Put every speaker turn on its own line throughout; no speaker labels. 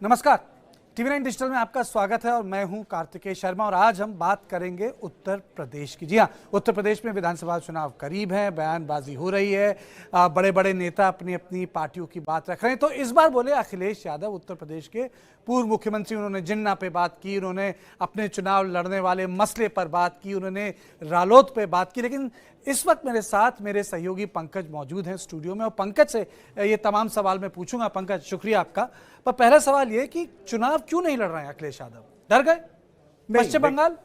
नमस्कार, TV9 digital में आपका स्वागत है और मैं हूं कार्तिकेय शर्मा और आज हम बात करेंगे उत्तर प्रदेश की। जी हां, उत्तर प्रदेश में विधानसभा चुनाव करीब है, बयानबाजी हो रही है, बड़े बड़े नेता अपनी अपनी पार्टियों की बात रख रहे हैं। तो इस बार बोले अखिलेश यादव, उत्तर प्रदेश के पूर्व मुख्यमंत्री, उन्होंने जिन्ना पे बात की, उन्होंने अपने चुनाव लड़ने वाले मसले पर बात की, उन्होंने रालोद पे बात की। लेकिन इस वक्त मेरे साथ मेरे सहयोगी पंकज मौजूद हैं स्टूडियो में और पंकज से ये तमाम सवाल मैं पूछूंगा। पंकज, शुक्रिया आपका। पर पहला सवाल ये कि चुनाव क्यों नहीं लड़ रहे हैं अखिलेश यादव? डर गए पश्चिम बंगाल?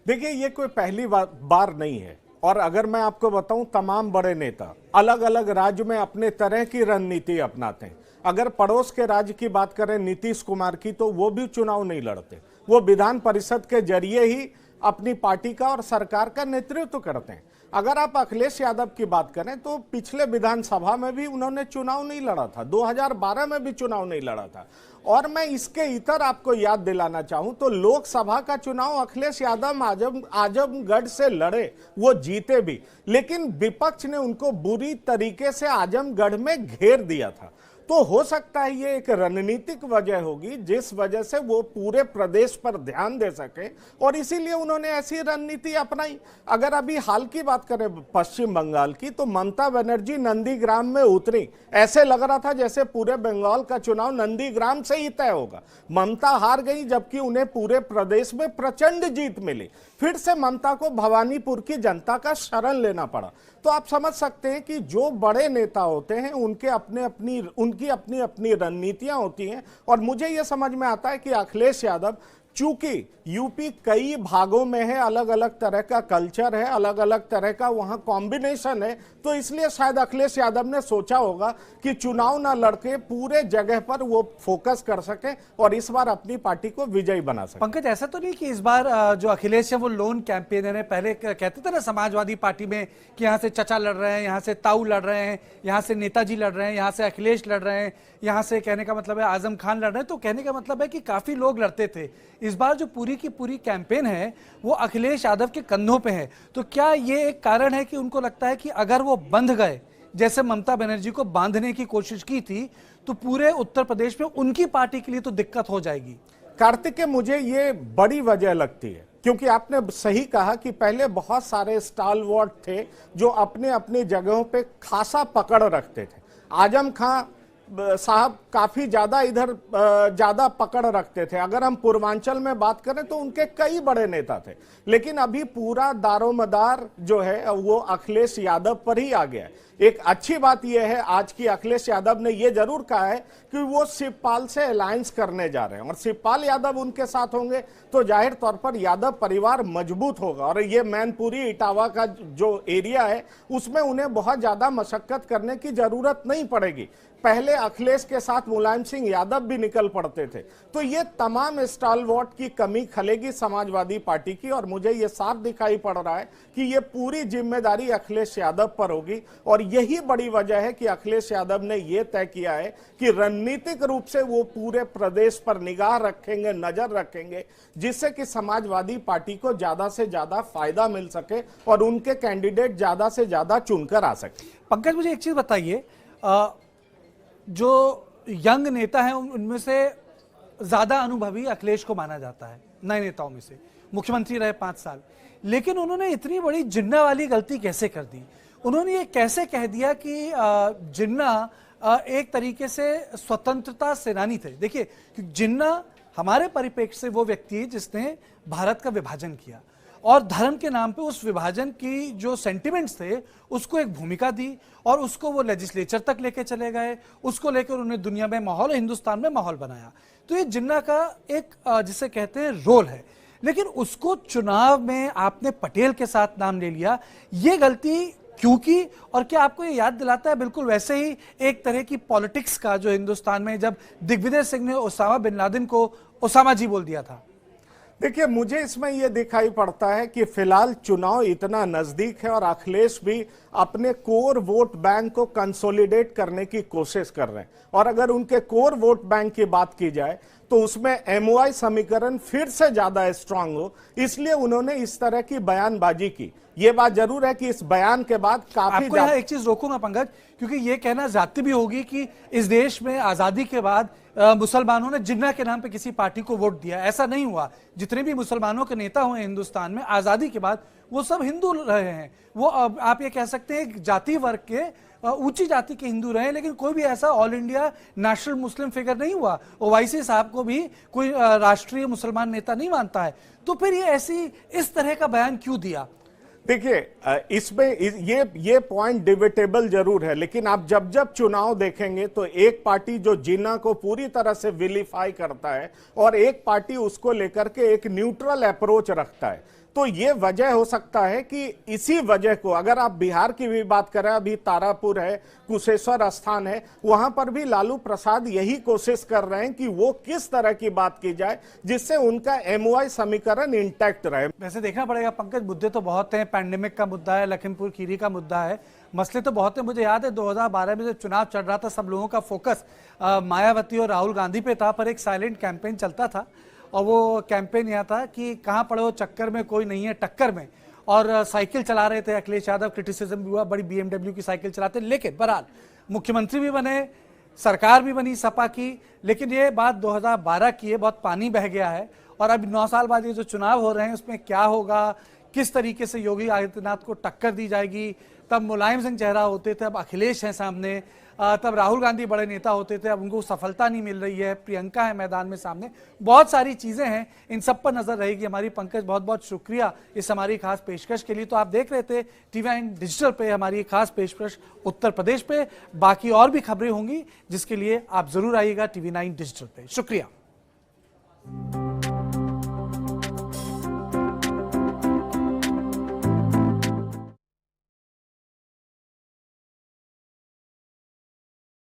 देखिए, ये कोई पहली बार नहीं है और अगर मैं आपको बताऊं, तमाम बड़े नेता अलग अलग राज्य में अपने तरह की रणनीति अपनाते हैं। अगर पड़ोस के राज्य की बात करें नीतीश कुमार की, तो वो भी चुनाव नहीं लड़ते, वो विधान परिषद के जरिए ही अपनी पार्टी का और सरकार का नेतृत्व करते हैं। अगर आप अखिलेश यादव की बात करें तो पिछले विधानसभा में भी उन्होंने चुनाव नहीं लड़ा था, 2012 में भी चुनाव नहीं लड़ा था। और मैं इसके इतर आपको याद दिलाना चाहूं तो लोकसभा का चुनाव अखिलेश यादव आजमगढ़ से लड़े, वो जीते भी, लेकिन विपक्ष ने उनको बुरी तरीके से आजमगढ़ में घेर दिया था। तो हो सकता है ये एक रणनीतिक वजह होगी जिस वजह से वो पूरे प्रदेश पर ध्यान दे सके और इसीलिए उन्होंने ऐसी रणनीति अपनाई। अगर अभी हाल की बात करें पश्चिम बंगाल की, तो ममता बनर्जी नंदीग्राम में उतरी, ऐसे लग रहा था जैसे पूरे बंगाल का चुनाव नंदीग्राम से ही तय होगा। ममता हार गई, जबकि उन्हें पूरे प्रदेश में प्रचंड जीत मिली। फिर से ममता को भवानीपुर की जनता का शरण लेना पड़ा। तो आप समझ सकते हैं कि जो बड़े नेता होते हैं उनकी अपनी अपनी रणनीतियां होती हैं। और मुझे यह समझ में आता है कि अखिलेश यादव, चूंकि यूपी कई भागों में है, अलग अलग तरह का कल्चर है, अलग अलग तरह का वहां कॉम्बिनेशन है, तो इसलिए शायद अखिलेश यादव ने सोचा होगा कि चुनाव ना लड़के पूरे जगह पर वो फोकस कर सके और इस बार अपनी पार्टी को विजयी बना सके।
पंकज, ऐसा तो नहीं कि इस बार जो अखिलेश है वो लोन कैंपेनर है? पहले कहते थे ना समाजवादी पार्टी में कि यहाँ से चचा लड़ रहे हैं, यहाँ से ताऊ लड़ रहे हैं, यहाँ से नेताजी लड़ रहे हैं, यहाँ से अखिलेश लड़ रहे हैं, यहाँ से कहने का मतलब है आजम खान लड़ रहे हैं। तो कहने का मतलब है कि काफी लोग लड़ते थे। इस बार जो पूरी की पूरी कैंपेन है वो अखिलेश यादव के कंधों पे है। तो क्या ये एक कारण है कि उनको लगता है कि अगर वो बंध गए, जैसे ममता बनर्जी को बांधने की कोशिश की थी, तो पूरे उत्तर प्रदेश में उनकी पार्टी के लिए तो दिक्कत हो जाएगी?
कार्तिक, मुझे ये बड़ी वजह लगती है, क्योंकि आपने सही कहा कि पहले बहुत सारे स्टालवर्ट थे जो अपने अपनी जगहों पे खासा पकड़ रखते थे। आजम खान साहब काफी ज्यादा इधर ज्यादा पकड़ रखते थे। अगर हम पूर्वांचल में बात करें तो उनके कई बड़े नेता थे, लेकिन अभी पूरा दारोमदार जो है वो अखिलेश यादव पर ही आ गया है। एक अच्छी बात यह है आज की, अखिलेश यादव ने यह जरूर कहा है कि वो शिवपाल से अलायंस करने जा रहे हैं और शिवपाल यादव उनके साथ होंगे तो जाहिर तौर पर यादव परिवार मजबूत होगा और ये मैनपुरी इटावा का जो एरिया है उसमें उन्हें बहुत ज्यादा मशक्कत करने की जरूरत नहीं पड़ेगी। पहले अखिलेश के साथ मुलायम सिंह यादव भी निकल पड़ते थे। तो ये तमाम स्टालवर्ट की कमी खलेगी समाजवादी पार्टी की और मुझे ये साफ दिखाई पड़ रहा है कि ये पूरी जिम्मेदारी अखिलेश यादव पर होगी। और यही बड़ी वजह है कि अखिलेश यादव ने यह तय किया है कि रणनीतिक रूप से वो पूरे प्रदेश पर निगाह रखेंगे, नजर रखेंगे, जिससे कि समाजवादी पार्टी को ज्यादा से ज्यादा फायदा मिल सके और उनके कैंडिडेट ज्यादा से ज्यादा चुनकर आ सके।
पंकज, मुझे एक चीज बताइए, जो यंग नेता हैं उनमें से ज्यादा अनुभवी अखिलेश को माना जाता है, नए नेताओं में से। मुख्यमंत्री रहे 5 साल, लेकिन उन्होंने इतनी बड़ी जिन्ना वाली गलती कैसे कर दी? उन्होंने ये कैसे कह दिया कि जिन्ना एक तरीके से स्वतंत्रता सेनानी थे? देखिए, जिन्ना हमारे परिप्रेक्ष्य से वो व्यक्ति है जिसने भारत का विभाजन किया और धर्म के नाम पे उस विभाजन की जो सेंटिमेंट्स थे उसको एक भूमिका दी और उसको वो लेजिस्लेचर तक लेके चले गए, उसको लेकर उन्होंने दुनिया में माहौल, हिंदुस्तान में माहौल बनाया। तो ये जिन्ना का एक जिसे कहते हैं रोल है, लेकिन उसको चुनाव में आपने पटेल के साथ नाम ले लिया, ये गलती क्यों की? और क्या आपको ये याद दिलाता है बिल्कुल वैसे ही एक तरह की पॉलिटिक्स का जो हिंदुस्तान में जब दिग्विजय सिंह ने ओसामा बिन लादेन को ओसामा जी बोल दिया था?
देखिए, मुझे इसमें यह दिखाई पड़ता है कि फिलहाल चुनाव इतना नजदीक है और अखिलेश भी अपने कोर वोट बैंक को कंसोलिडेट करने की कोशिश कर रहे हैं। और अगर उनके कोर वोट बैंक की बात की जाए तो उसमें एमओआई समीकरण फिर से ज्यादा स्ट्रांग हो, इसलिए उन्होंने इस तरह की बयानबाजी की। ये बात जरूर है कि इस बयान के बाद काफी
आपको यहाँ एक चीज रोकूंगा पंकज, क्योंकि ये कहना जाती भी होगी कि इस देश में आजादी के बाद मुसलमानों ने जिन्ना के नाम पे किसी पार्टी को वोट दिया। ऐसा नहीं हुआ। जितने भी मुसलमानों के नेता हुए हिंदुस्तान में आजादी के बाद, वो सब हिंदू रहे हैं। वो आप ये कह सकते हैं जाति वर्ग के ऊंची जाति के हिंदू रहे, लेकिन कोई भी ऐसा ऑल इंडिया नेशनल मुस्लिम फिगर नहीं हुआ। ओवैसी साहब को भी कोई राष्ट्रीय मुसलमान नेता नहीं मानता है। तो फिर ये ऐसी इस तरह का बयान क्यों दिया?
देखिए, इसमें ये पॉइंट डिबेटेबल जरूर है, लेकिन आप जब जब चुनाव देखेंगे तो एक पार्टी जो जिन्ना को पूरी तरह से विलीफाई करता है और एक पार्टी उसको लेकर के एक न्यूट्रल अप्रोच रखता है। तो ये वजह हो सकता है कि इसी वजह को, अगर आप बिहार की भी बात करें, अभी तारापुर है, कुशेश्वर स्थान है, वहां पर भी लालू प्रसाद यही कोशिश कर रहे हैं कि वो किस तरह की बात की जाए जिससे उनका एमओआई समीकरण इंटैक्ट रहे।
वैसे देखना पड़ेगा पंकज, मुद्दे तो बहुत हैं। पैंडेमिक का मुद्दा है, लखीमपुर खीरी का मुद्दा है, मसले तो बहुत हैं। मुझे याद है 2012 में जब चुनाव चल रहा था, सब लोगों का फोकस मायावती और राहुल गांधी पे था, पर एक साइलेंट कैंपेन चलता था। और वो कैंपेन यह था कि कहाँ पड़े हो चक्कर में, कोई नहीं है टक्कर में। और साइकिल चला रहे थे अखिलेश यादव, क्रिटिसिज्म भी हुआ, बड़ी BMW की साइकिल चलाते। लेकिन बहरहाल मुख्यमंत्री भी बने, सरकार भी बनी सपा की। लेकिन ये बात 2012 की है, बहुत पानी बह गया है। और अब 9 साल बाद ये जो चुनाव हो रहे हैं, उसमें क्या होगा, किस तरीके से योगी आदित्यनाथ को टक्कर दी जाएगी। तब मुलायम सिंह चेहरा होते थे, अब अखिलेश हैं सामने। तब राहुल गांधी बड़े नेता होते थे, अब उनको सफलता नहीं मिल रही है। प्रियंका है मैदान में सामने, बहुत सारी चीजें हैं, इन सब पर नजर रहेगी हमारी। पंकज, बहुत बहुत शुक्रिया इस हमारी खास पेशकश के लिए। तो आप देख रहे थे TV9 डिजिटल पे हमारी खास पेशकश उत्तर प्रदेश पे। बाकी और भी खबरें होंगी, जिसके लिए आप जरूर आइएगा TV9 डिजिटल पे। शुक्रिया।